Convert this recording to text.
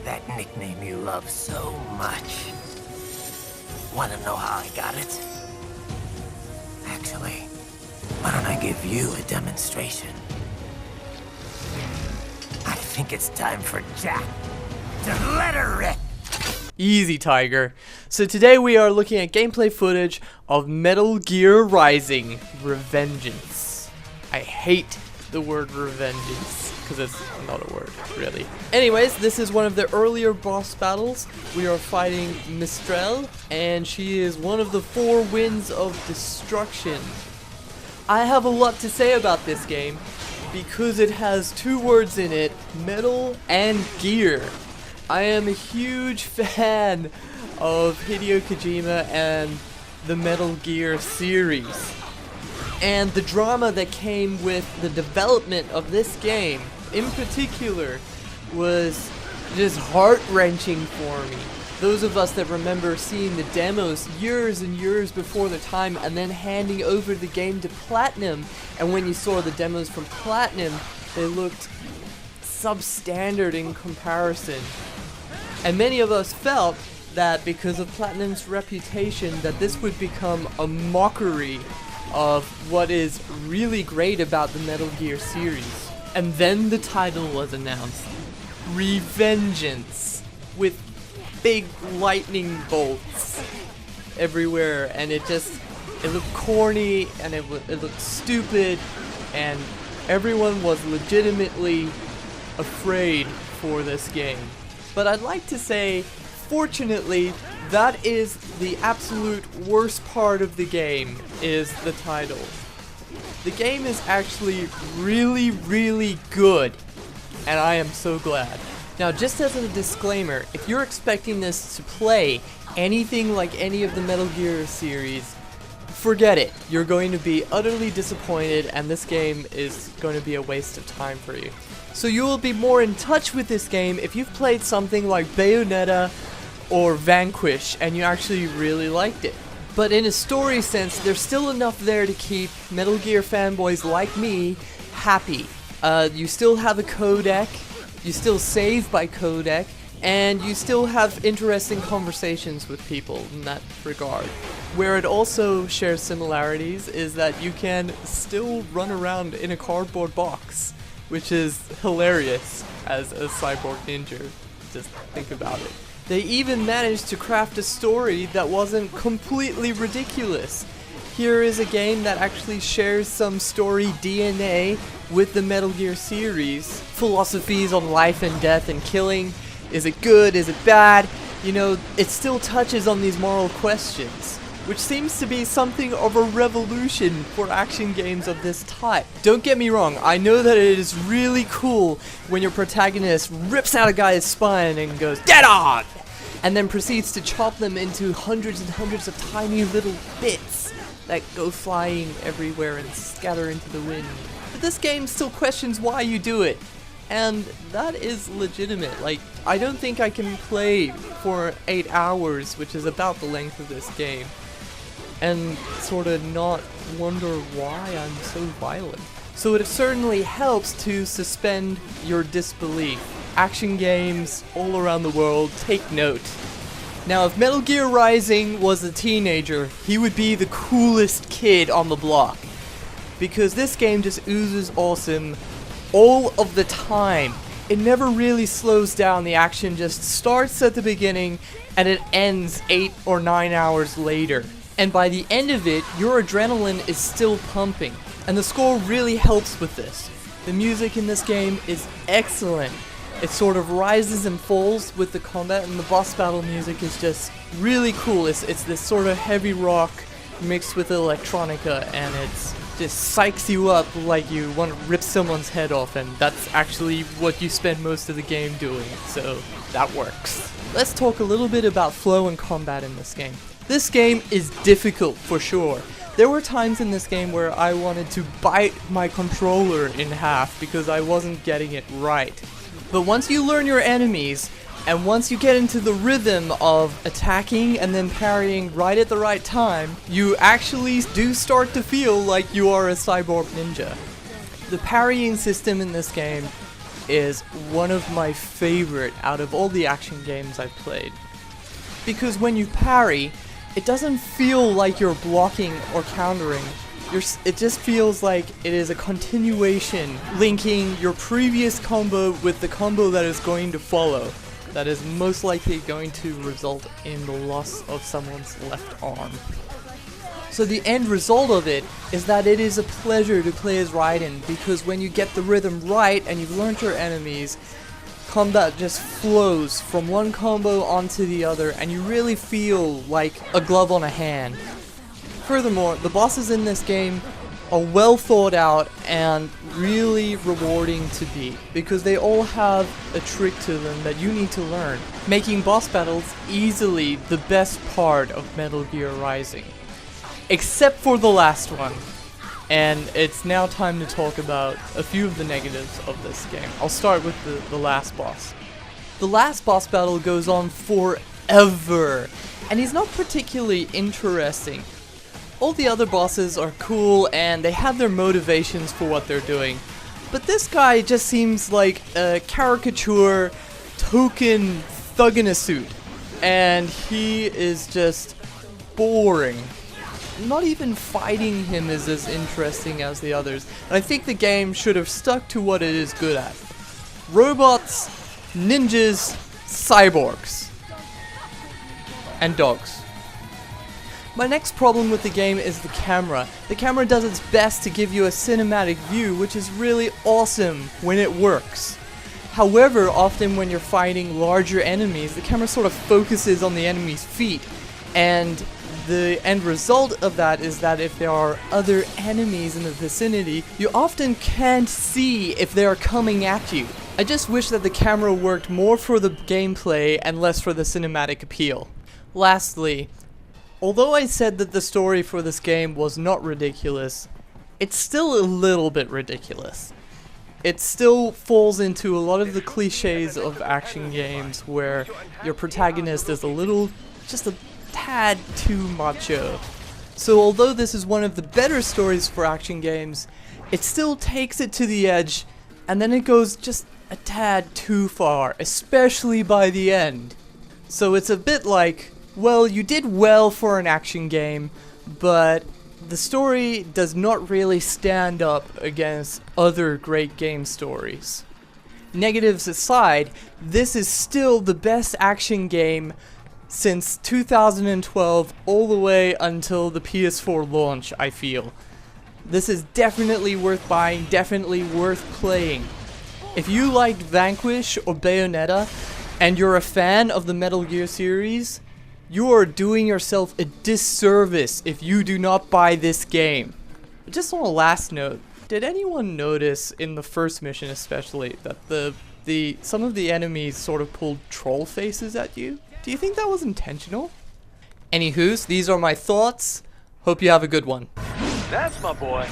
That nickname you love so much. Wanna know how I got it? Actually, why don't I give you a demonstration? I think it's time for Jack to let her rip. Easy, Tiger. So today we are looking at gameplay footage of Metal Gear Rising: Revengeance. I hate the word Revengeance because it's not a word, really. Anyways, this is one of the earlier boss battles. We are fighting Mistral, and she is one of the 4 winds of destruction. I have a lot to say about this game because it has 2 words in it: metal and gear. I am a huge fan of Hideo Kojima and the Metal Gear series. And the drama that came with the development of this game, in particular, was just heart-wrenching for me. Those of us that remember seeing the demos years and years before their time and then handing over the game to Platinum, and when you saw the demos from Platinum, they looked substandard in comparison. And many of us felt that because of Platinum's reputation that this would become a mockery of what is really great about the Metal Gear series. And then the title was announced, Revengeance, with big lightning bolts everywhere, and it looked corny, and it looked stupid, and everyone was legitimately afraid for this game. But I'd like to say, fortunately, that is the absolute worst part of the game, is the title. The game is actually really, really good, and I am so glad. Now, just as a disclaimer, if you're expecting this to play anything like any of the Metal Gear series, forget it. You're going to be utterly disappointed, and this game is going to be a waste of time for you. So you will be more in touch with this game if you've played something like Bayonetta or Vanquish and you actually really liked it. But in a story sense, there's still enough there to keep Metal Gear fanboys like me happy. You still have a codec, you still save by codec, and you still have interesting conversations with people in that regard. Where it also shares similarities is that you can still run around in a cardboard box, which is hilarious as a cyborg ninja. Just think about it. They even managed to craft a story that wasn't completely ridiculous. Here is a game that actually shares some story DNA with the Metal Gear series. Philosophies on life and death and killing. Is it good? Is it bad? You know, it still touches on these moral questions, which seems to be something of a revolution for action games of this type. Don't get me wrong, I know that it is really cool when your protagonist rips out a guy's spine and goes, "Get on!" and then proceeds to chop them into hundreds and hundreds of tiny little bits that go flying everywhere and scatter into the wind. But this game still questions why you do it. And that is legitimate. Like, I don't think I can play for 8 hours, which is about the length of this game, and sort of not wonder why I'm so violent. So it certainly helps to suspend your disbelief. Action games all around the world, take note. Now, if Metal Gear Rising was a teenager, he would be the coolest kid on the block. Because this game just oozes awesome all of the time. It never really slows down. The action just starts at the beginning and it ends 8 or 9 hours later. And by the end of it, your adrenaline is still pumping. And the score really helps with this. The music in this game is excellent. It sort of rises and falls with the combat, and the boss battle music is just really cool. It's this sort of heavy rock mixed with electronica, and it's just psychs you up like you want to rip someone's head off, and that's actually what you spend most of the game doing, so that works. Let's talk a little bit about flow and combat in this game. This game is difficult for sure. There were times in this game where I wanted to bite my controller in half because I wasn't getting it right. But once you learn your enemies, and once you get into the rhythm of attacking and then parrying right at the right time, you actually do start to feel like you are a cyborg ninja. The parrying system in this game is one of my favorite out of all the action games I've played. Because when you parry, it doesn't feel like you're blocking or countering. It just feels like it is a continuation, linking your previous combo with the combo that is going to follow. That is most likely going to result in the loss of someone's left arm. So the end result of it is that it is a pleasure to play as Raiden, because when you get the rhythm right and you've learned your enemies, combat just flows from one combo onto the other and you really feel like a glove on a hand. Furthermore, the bosses in this game are well thought out and really rewarding to beat, because they all have a trick to them that you need to learn, making boss battles easily the best part of Metal Gear Rising. Except for the last one. And it's now time to talk about a few of the negatives of this game. I'll start with the last boss. The last boss battle goes on forever, and he's not particularly interesting. All the other bosses are cool and they have their motivations for what they're doing. But this guy just seems like a caricature token thug in a suit. And he is just boring. Not even fighting him is as interesting as the others. And I think the game should have stuck to what it is good at. Robots, ninjas, cyborgs. And dogs. My next problem with the game is the camera. The camera does its best to give you a cinematic view, which is really awesome when it works. However, often when you're fighting larger enemies, the camera sort of focuses on the enemy's feet, and the end result of that is that if there are other enemies in the vicinity, you often can't see if they are coming at you. I just wish that the camera worked more for the gameplay and less for the cinematic appeal. Lastly, although I said that the story for this game was not ridiculous, it's still a little bit ridiculous. It still falls into a lot of the cliches of action games where your protagonist is just a tad too macho. So although this is one of the better stories for action games, it still takes it to the edge, and then it goes just a tad too far, especially by the end. So it's a bit like, well, you did well for an action game, but the story does not really stand up against other great game stories. Negatives aside, this is still the best action game since 2012 all the way until the PS4 launch, I feel. This is definitely worth buying, definitely worth playing. If you liked Vanquish or Bayonetta, and you're a fan of the Metal Gear series, you are doing yourself a disservice if you do not buy this game. Just on a last note, did anyone notice in the first mission especially that some of the enemies sort of pulled troll faces at you? Do you think that was intentional? Anywho's, these are my thoughts. Hope you have a good one. That's my boy.